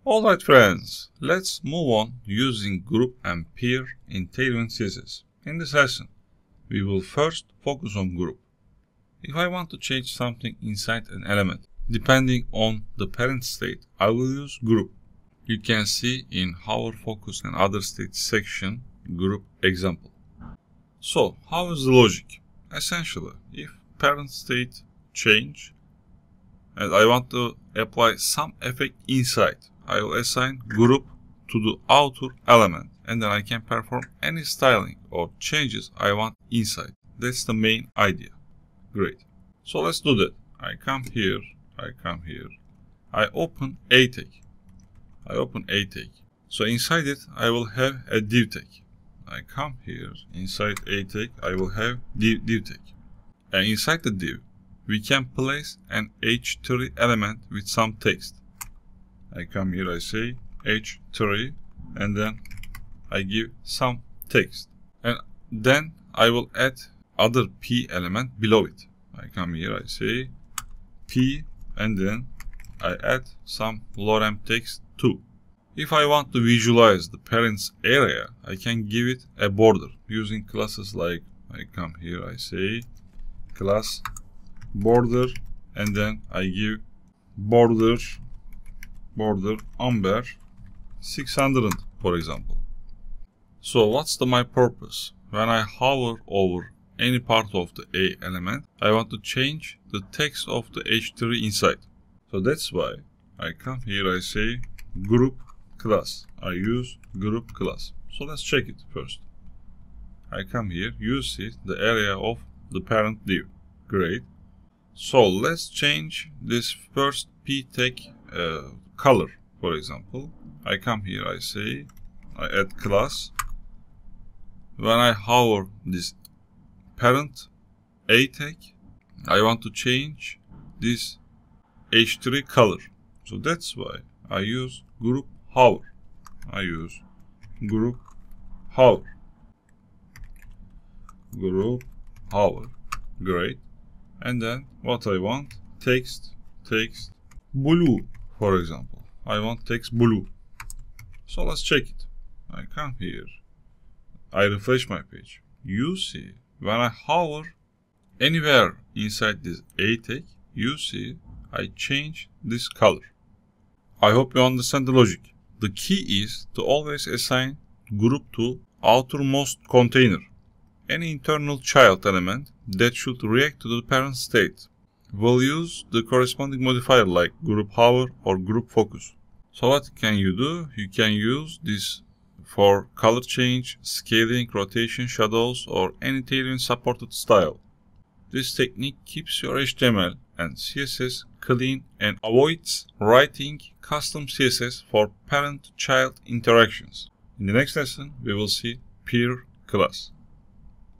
Alright friends, let's move on using group and peer in Tailwind CSS. In this lesson, we will first focus on group. If I want to change something inside an element, depending on the parent state, I will use group. You can see in Hover Focus and Other States section, group example. So, how is the logic? Essentially, if parent state change and I want to apply some effect inside, I will assign group to the outer element and then I can perform any styling or changes I want inside. That's the main idea. Great. So let's do that. I come here, I open a tag. So inside it, I will have a div tag. I come here, inside a tag, I will have div tag. And inside the div, we can place an h3 element with some text. I come here, I say h3, and then I give some text. And then I will add other p element below it. I come here, I say p, and then I add some lorem text too. If I want to visualize the parent's area, I can give it a border using classes like, I come here, I say class border, and then I give border amber 600, for example. So what's my purpose? When I hover over any part of the A element, I want to change the text of the h3 inside. So that's why I come here, I say group class. I use group class. So let's check it first. I come here, you see the area of the parent div. Great. So let's change this first p tag color, for example. I come here, I say, I add class. When I hover this parent a tag, I want to change this h3 color. So that's why I use group hover. Group hover. Great. And then what I want, text blue, for example. I want text blue. So let's check it. I come here, I refresh my page. You see, when I hover anywhere inside this A tag, you see I change this color. I hope you understand the logic. The key is to always assign group to outermost container, any internal child element that should react to the parent state. We'll use the corresponding modifier like group hover or group focus. So what can you do? You can use this for color change, scaling, rotation, shadows, or any Tailwind supported style. This technique keeps your HTML and CSS clean and avoids writing custom CSS for parent-child interactions. In the next lesson, we will see peer class.